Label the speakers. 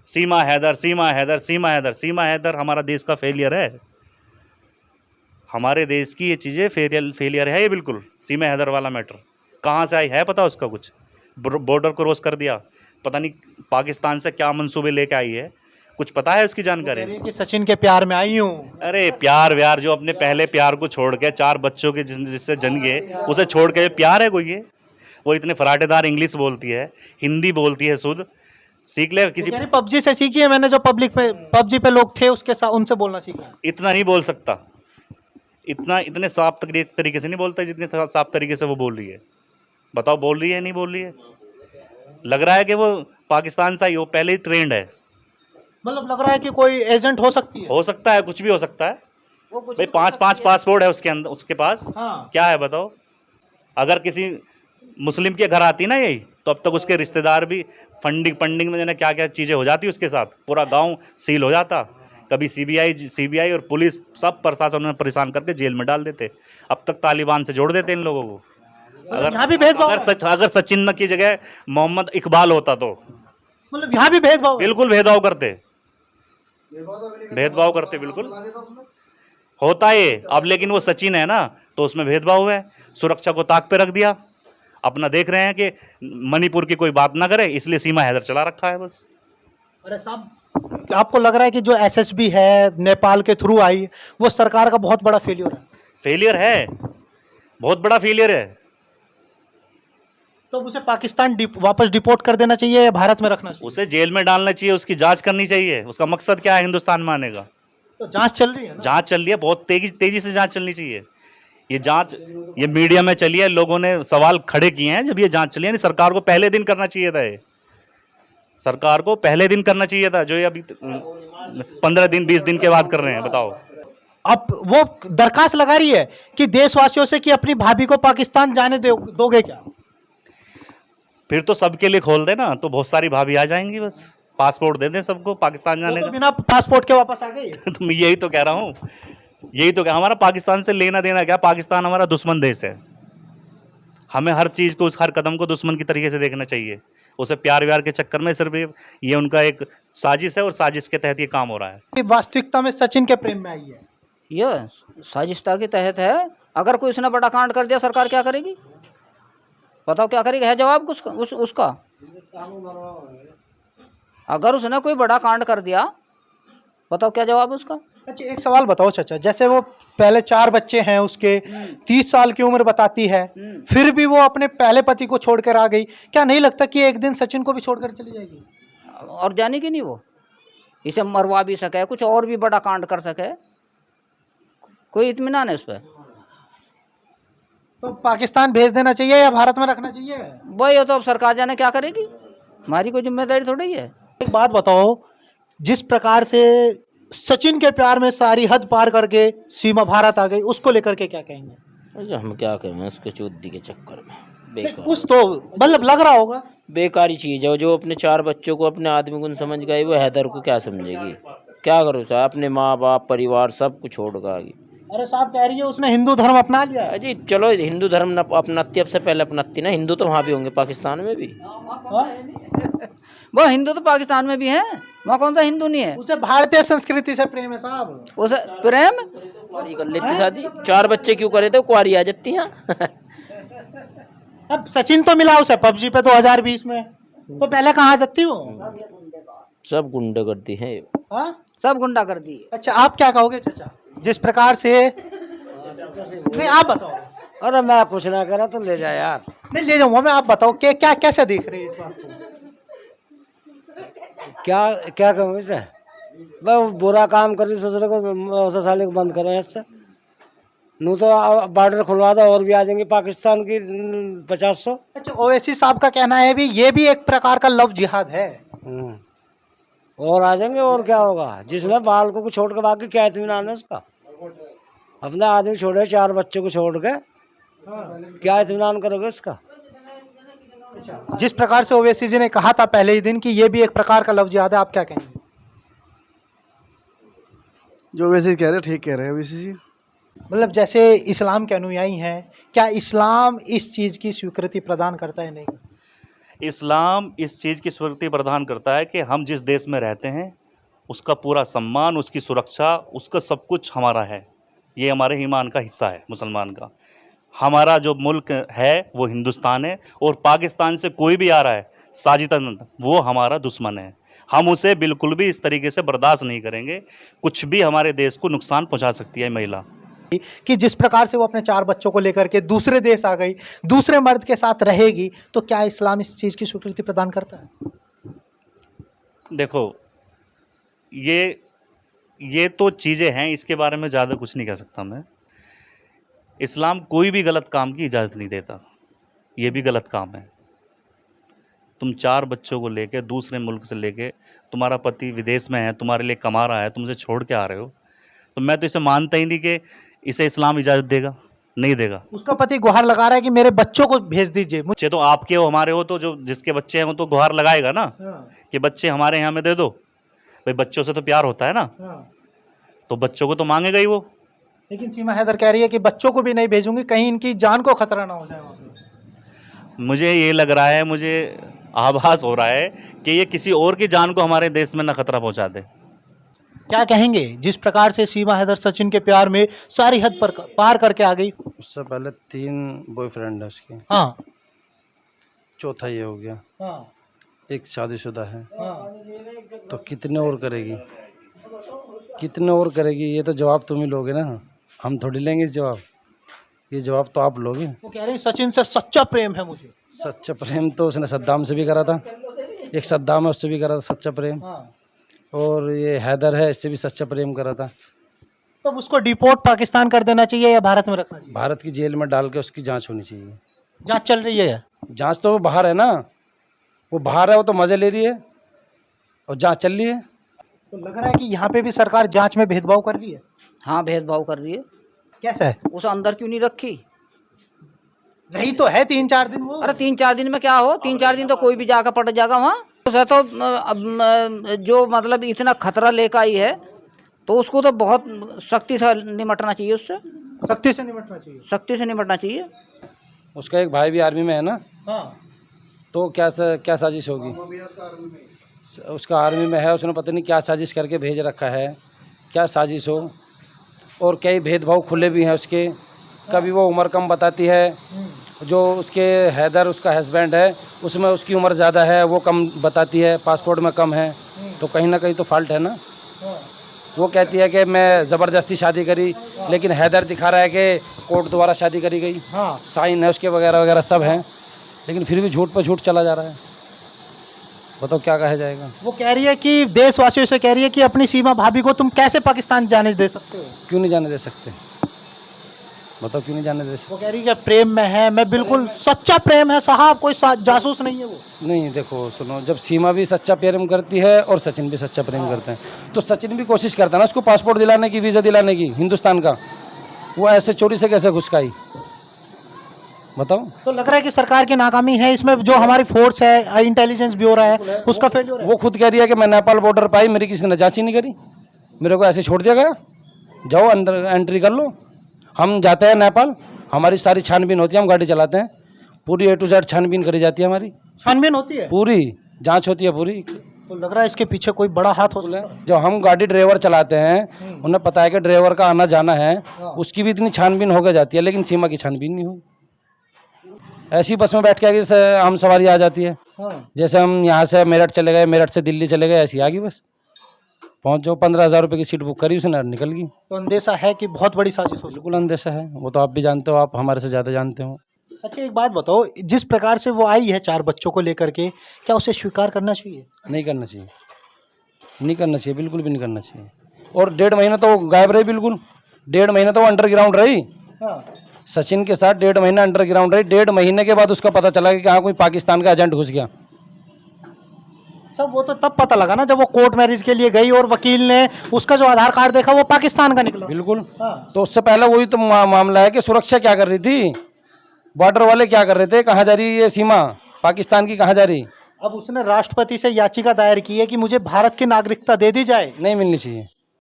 Speaker 1: सीमा हैदर, सीमा हैदर, सीमा हैदर, सीमा हैदर हमारा देश का फेलियर है। हमारे देश की ये चीज़ें फेलियर है ये बिल्कुल। सीमा हैदर वाला मैटर कहाँ से आई है पता उसका कुछ? बॉर्डर क्रॉस कर दिया, पता नहीं पाकिस्तान से क्या मंसूबे लेके आई है, कुछ पता है उसकी जानकारी?
Speaker 2: कह रही है कि सचिन के प्यार में आई हूँ।
Speaker 1: अरे प्यार व्यार, जो अपने पहले प्यार को छोड़ के 4 बच्चों के जिससे जन गए उसे छोड़ के प्यार है कोई ये? वो इतने फराटेदार इंग्लिश बोलती है, हिंदी बोलती है शुद्ध, सीख ले किसी।
Speaker 2: पबजी से सीखी है मैंने, जो पबजी पे लोग थे उसके साथ उनसे बोलना सीखा।
Speaker 1: इतना नहीं बोल सकता, इतने साफ तरीके से नहीं बोलता जितने साफ तरीके से वो बोल रही है। बताओ बोल रही है नहीं बोल रही है? लग रहा है कि वो पाकिस्तान से ही हो, पहले ही ट्रेंड है।
Speaker 2: मतलब लग रहा है कि कोई एजेंट हो सकती है।
Speaker 1: हो सकता है, कुछ भी हो सकता है भाई। 5 पासपोर्ट है उसके अंदर, उसके पास।
Speaker 2: हाँ।
Speaker 1: क्या है बताओ? अगर किसी मुस्लिम के घर आती ना यही, तो अब तक उसके रिश्तेदार भी फंडिंग में जाने क्या क्या चीज़ें हो जाती उसके साथ, पूरा गांव सील हो जाता। कभी सीबीआई और पुलिस सब प्रशासन में परेशान करके जेल में डाल देते। अब तक तालिबान से जोड़ देते इन लोगों को।
Speaker 2: यहाँ भी भेदभाव,
Speaker 1: अगर सचिन की जगह मोहम्मद इकबाल होता तो
Speaker 2: मतलब यहाँ भी भेदभाव,
Speaker 1: बिल्कुल भेदभाव करते, बिल्कुल होता है अब। लेकिन वो सचिन है ना, तो उसमें भेदभाव है। सुरक्षा को ताक पे रख दिया, अपना देख रहे हैं कि मणिपुर की कोई बात ना करे, इसलिए सीमा हैदर चला रखा है बस।
Speaker 2: अरे साहब, आपको लग रहा है कि जो एसएसबी है नेपाल के थ्रू आई, वो सरकार का बहुत बड़ा फेलियर है?
Speaker 1: फेलियर है, बहुत बड़ा फेलियर है।
Speaker 2: तो उसे पाकिस्तान वापस डिपोर्ट कर देना चाहिए या भारत में रखना चाहिए?
Speaker 1: उसे जेल में डालना चाहिए, उसकी जांच करनी चाहिए। उसका मकसद क्या है हिंदुस्तान में आने का?
Speaker 2: तो जांच चल रही है ना?
Speaker 1: जांच चल रही है, बहुत तेजी से जांच चलनी चाहिए। ये जांच ये मीडिया में चली है, लोगों ने सवाल खड़े किए हैं जब ये जांच चली है। नहीं, सरकार को पहले दिन करना चाहिए था। ये सरकार को पहले दिन करना चाहिए था, जो ये अभी 15 दिन 20 दिन के बाद कर रहे हैं। बताओ,
Speaker 2: अब वो दरखास्त लगा रही है कि देशवासियों से कि अपनी भाभी को पाकिस्तान जाने दोगे क्या?
Speaker 1: फिर तो सबके लिए खोल देना, तो बहुत सारी भाभी आ जाएंगी। बस पासपोर्ट दे दें सबको पाकिस्तान जाने का।
Speaker 2: बिना पासपोर्ट के वापस आ गई।
Speaker 1: तो मैं यही तो कह रहा हूँ, यही तो क्या, हमारा पाकिस्तान से लेना देना क्या? पाकिस्तान हमारा दुश्मन देश है। हमें हर चीज़ को, हर कदम को दुश्मन की तरीके से देखना चाहिए। उसे प्यार व्यार के चक्कर में सिर्फ ये उनका एक साजिश है, और साजिश के तहत ये काम हो रहा है।
Speaker 2: वास्तविकता में सचिन के प्रेम में आई है,
Speaker 3: यह साजिशता के तहत है। अगर कोई उसने बड़ा कांड कर दिया, सरकार क्या करेगी? बताओ क्या करेगी? है जवाब उसका? अगर उसने कोई बड़ा कांड कर दिया, बताओ क्या जवाब उसका?
Speaker 2: अच्छा एक सवाल बताओ चाचा, जैसे वो पहले 4 बच्चे हैं उसके, 30 साल की उम्र बताती है, फिर भी वो अपने पहले पति को छोड़कर आ गई। क्या नहीं लगता कि एक दिन सचिन को भी छोड़कर चली जाएगी?
Speaker 3: और जाने की नहीं, वो इसे मरवा भी सके, कुछ और भी बड़ा कांड कर सके, कोई इत्मीनान है उस पर?
Speaker 2: तो पाकिस्तान भेज देना चाहिए या भारत में रखना चाहिए?
Speaker 3: वही हो, तो अब सरकार जाने क्या करेगी, हमारी कोई जिम्मेदारी थोड़ी है।
Speaker 2: एक बात बताओ, जिस प्रकार से सचिन के प्यार में सारी हद पार करके सीमा भारत आ गई, उसको लेकर के क्या कहेंगे?
Speaker 4: अरे हम क्या कहें उसके चौधरी के चक्कर में, बेकार
Speaker 2: कुछ तो मतलब लग रहा होगा।
Speaker 4: बेकारी चीज़ है। जो अपने 4 बच्चों को अपने आदमी को समझ गई, वो हैदर को क्या समझेगी? क्या करो साहब, अपने माँ बाप परिवार सब कुछ छोड़ कर आ गई।
Speaker 2: अरे साहब कह रही है उसने हिंदू धर्म अपना लिया है।
Speaker 4: अजी चलो, हिंदू धर्म न अपनाती, अब से पहले अपनाती ना। हिंदू तो वहाँ भी होंगे, पाकिस्तान में भी।
Speaker 3: वो हिंदू तो पाकिस्तान में भी हैं, वहाँ कौन सा हिंदू नहीं है?
Speaker 2: उसे भारतीय संस्कृति से प्रेम है साहब।
Speaker 3: उसे प्रेम,
Speaker 4: कुंवारी कर लेती शादी। 4 बच्चे क्यों करे थे, कुंवारी आ जाती हैं।
Speaker 2: अब सचिन तो मिला उसे पबजी पे 2020 में, तो पहले कहाँ जाती वो?
Speaker 4: सब गुंडे करती है।
Speaker 2: हाँ?
Speaker 3: सब गुंडा कर दिए।
Speaker 2: अच्छा आप क्या कहोगे चाचा, जिस प्रकार से? नहीं आप बताओ।
Speaker 5: अरे मैं कुछ ना कह रहा, तो ले जा यार।
Speaker 2: नहीं ले जाऊंगा मैं, आप बताओ कि क्या कैसे देख रहे हैं इस बात को?
Speaker 5: क्या क्या कहूँ इसे? मैं बुरा काम कर रही, सोच रहे को साले को बंद करें इससे। नू तो बॉर्डर खुलवा दो, और भी आ जाएंगे पाकिस्तान की 50-100।
Speaker 2: अच्छा ओवैसी साहब का कहना है भी ये भी एक प्रकार का लव जिहाद है।
Speaker 5: और आ जाएंगे, और क्या होगा? जिसने बाल को छोड़ के, बाकी क्या इत्मीनान है उसका? अपने आदमी छोड़े, 4 बच्चों को छोड़ के, क्या इत्मीनान करोगे इसका?
Speaker 2: जिस प्रकार से ओवैसी जी ने कहा था पहले ही दिन कि ये भी एक प्रकार का लव जिहाद है, आप क्या कहेंगे?
Speaker 6: जो वैसे कह रहे ठीक कह रहे हैं ओवैसी जी।
Speaker 2: मतलब जैसे इस्लाम के अनुयायी हैं, क्या इस्लाम इस चीज़ की स्वीकृति प्रदान करता है? नहीं।
Speaker 1: इस्लाम इस चीज़ की स्वीकृति प्रदान करता है कि हम जिस देश में रहते हैं उसका पूरा सम्मान, उसकी सुरक्षा, उसका सब कुछ हमारा है। ये हमारे ईमान का हिस्सा है मुसलमान का। हमारा जो मुल्क है वो हिंदुस्तान है, और पाकिस्तान से कोई भी आ रहा है साजिदन, वो हमारा दुश्मन है। हम उसे बिल्कुल भी इस तरीके से बर्दाश्त नहीं करेंगे। कुछ भी हमारे देश को नुकसान पहुंचा सकती है महिला।
Speaker 2: कि जिस प्रकार से वो अपने 4 बच्चों को लेकर के दूसरे देश आ गई, दूसरे मर्द के साथ रहेगी, तो क्या इस्लाम इस चीज़ की स्वीकृति प्रदान करता है?
Speaker 1: देखो, ये तो चीज़ें हैं, इसके बारे में ज़्यादा कुछ नहीं कह सकता मैं। इस्लाम कोई भी गलत काम की इजाज़त नहीं देता, ये भी गलत काम है। तुम 4 बच्चों को लेके दूसरे मुल्क से लेके, तुम्हारा पति विदेश में है, तुम्हारे लिए कमा रहा है, तुमसे छोड़ के आ रहे हो, तो मैं तो इसे मानता ही नहीं कि इसे इस्लाम इजाज़त देगा, नहीं देगा।
Speaker 2: उसका पति गुहार लगा रहा है कि मेरे बच्चों को भेज दीजिए।
Speaker 1: बच्चे तो आपके हो, हमारे हो, तो जो जिसके बच्चे हैं वो तो गुहार लगाएगा ना कि बच्चे हमारे यहाँ में दे दो। भाई बच्चों से तो प्यार होता है ना, तो बच्चों को तो मांगेगा ही वो।
Speaker 2: लेकिन सीमा हैदर कह रही है कि बच्चों को भी नहीं भेजूंगी, कहीं इनकी जान को खतरा ना हो जाए वहाँ पे।
Speaker 1: मुझे ये लग रहा है, मुझे आभास हो रहा है कि ये किसी और की जान को हमारे देश में ना खतरा पहुंचा दे।
Speaker 2: क्या कहेंगे जिस प्रकार से सीमा हैदर सचिन के प्यार में सारी हद पर पार करके आ गई?
Speaker 6: उससे पहले 3 बॉयफ्रेंड है उसके,
Speaker 2: हाँ
Speaker 6: चौथा ये हो गया,
Speaker 2: हाँ
Speaker 6: एक शादीशुदा है,
Speaker 2: हाँ।
Speaker 6: तो कितने और करेगी, कितने और करेगी? ये तो जवाब तुम ही लोगे ना, हम थोड़ी लेंगे इस जवाब। ये जवाब तो आप लोगे।
Speaker 2: वो कह रहे हैं सचिन से सच्चा प्रेम है मुझे।
Speaker 6: सच्चा प्रेम तो उसने सद्दाम से भी करा था, एक सद्दाम है उससे भी करा था सच्चा प्रेम,
Speaker 2: हाँ।
Speaker 6: और ये हैदर है इससे भी सच्चा प्रेम करा था।
Speaker 2: तो उसको डिपोर्ट पाकिस्तान कर देना चाहिए या भारत में रखना चाहिए?
Speaker 6: भारत की जेल में डाल के उसकी जांच होनी चाहिए।
Speaker 2: जांच चल रही है।
Speaker 6: जांच तो वो बाहर है ना, वो बाहर है, वो तो मज़े ले रही है, और जांच चल रही है।
Speaker 2: तो लग रहा है कि यहाँ पे भी सरकार जांच में भेदभाव कर रही है।
Speaker 3: हाँ, भेदभाव कर रही है।
Speaker 2: कैसा है?
Speaker 3: उसे अंदर क्यों नहीं रखी?
Speaker 2: रही तो है 3-4 दिन वो।
Speaker 3: अरे 3-4 दिन में क्या हो, 3-4 दिन तो कोई भी जाकर पट जाएगा वहाँ। उसे तो जो मतलब इतना खतरा लेकर आई है, तो उसको तो बहुत सख्ती से निपटना चाहिए, उससे
Speaker 2: सख्ती से निपटना चाहिए।
Speaker 3: सख्ती से निपटना चाहिए।
Speaker 6: उसका एक भाई भी आर्मी में है ना,
Speaker 2: हाँ।
Speaker 6: तो क्या साजिश होगी? उसका आर्मी में है, उसने पता नहीं क्या साजिश करके भेज रखा है, क्या साजिश हो। और कई भेदभाव खुले भी हैं उसके। कभी वो उम्र कम बताती है, जो उसके हैदर उसका हस्बैंड है उसमें उसकी उम्र ज़्यादा है, वो कम बताती है, पासपोर्ट में कम है, तो कहीं ना कहीं तो फॉल्ट है ना। वो कहती है कि मैं ज़बरदस्ती शादी करी, लेकिन हैदर दिखा रहा है कि कोर्ट द्वारा शादी करी गई,
Speaker 2: हाँ।
Speaker 6: साइन है उसके वगैरह वगैरह सब हैं, लेकिन फिर भी झूठ पर झूठ चला जा रहा है। बताओ क्या कहा जाएगा।
Speaker 2: वो कह रही है कि देशवासियों से कह रही है कि अपनी सीमा भाभी को तुम कैसे पाकिस्तान जाने दे सकते हो?
Speaker 6: क्यों नहीं जाने दे सकते? बताओ क्यों नहीं जाने दे सकते?
Speaker 2: वो कह रही है कि प्रेम में है, मैं बिल्कुल सच्चा प्रेम है साहब, कोई जासूस नहीं है वो।
Speaker 6: नहीं, देखो सुनो, जब सीमा भी सच्चा प्रेम करती है और सचिन भी सच्चा प्रेम करते हैं, तो सचिन भी कोशिश करता है ना उसको पासपोर्ट दिलाने की, वीज़ा दिलाने की हिंदुस्तान का। वो ऐसे चोरी से कैसे घुस आई? बताओ।
Speaker 2: तो लग रहा है कि सरकार की नाकामी है इसमें, जो हमारी फोर्स है, इंटेलिजेंस ब्यूरो है, उसका फेलियर है।
Speaker 6: वो खुद कह रही है कि मैं नेपाल बॉर्डर पर आई, मेरी किसी ने जांच ही नहीं करी, मेरे को ऐसे छोड़ दिया गया, जाओ अंदर एंट्री कर लो। हम जाते हैं नेपाल, हमारी सारी छानबीन होती है, हम गाड़ी चलाते हैं, पूरी A to Z छानबीन करी जाती है, हमारी
Speaker 2: छानबीन होती है,
Speaker 6: पूरी जांच होती है पूरी।
Speaker 2: तो लग रहा है इसके पीछे कोई बड़ा हाथ हो सकता है।
Speaker 6: जब हम गाड़ी ड्राइवर चलाते हैं, उन्हें पता है कि ड्राइवर का आना जाना है, उसकी भी इतनी छानबीन हो जाती है, लेकिन सीमा की छानबीन नहीं हुई। ऐसी बस में बैठ के आगे से आम सवारी आ जाती है, जैसे हम यहाँ से मेरठ चले गए, मेरठ से दिल्ली चले गए, ऐसी आ गई बस, पहुँच जाओ, 15,000 रुपये की सीट बुक करी उसने, निकल गई।
Speaker 2: तो अंदेशा है कि बहुत बड़ी साजिश हो।
Speaker 6: बिल्कुल अंदेशा है, वो तो आप भी जानते हो, आप हमारे से ज़्यादा जानते हो।
Speaker 2: अच्छा एक बात बताओ, जिस प्रकार से वो आई है 4 बच्चों को लेकर के, क्या उसे स्वीकार करना चाहिए?
Speaker 6: नहीं करना चाहिए, नहीं करना चाहिए, बिल्कुल भी नहीं करना चाहिए। और 1.5 महीना तो गायब रही, बिल्कुल 1.5 महीना तो अंडरग्राउंड रही। सचिन के साथ 1.5 महीना अंडरग्राउंड रही। 1.5 महीने के बाद उसका पता चला कि हाँ कोई पाकिस्तान का एजेंट घुस गया।
Speaker 2: सब वो तो तब पता लगा ना जब वो कोर्ट मैरिज के लिए गई और वकील ने उसका जो आधार कार्ड देखा वो पाकिस्तान का निकला।
Speaker 6: बिल्कुल। तो उससे पहले वही तो मामला है कि सुरक्षा क्या कर रही थी, बॉर्डर वाले क्या कर रहे थे, कहाँ जा रही ये सीमा पाकिस्तान की, कहाँ जा रही।
Speaker 2: अब उसने राष्ट्रपति से याचिका दायर की है कि मुझे भारत की नागरिकता दे दी जाए।
Speaker 6: नहीं मिलनी चाहिए।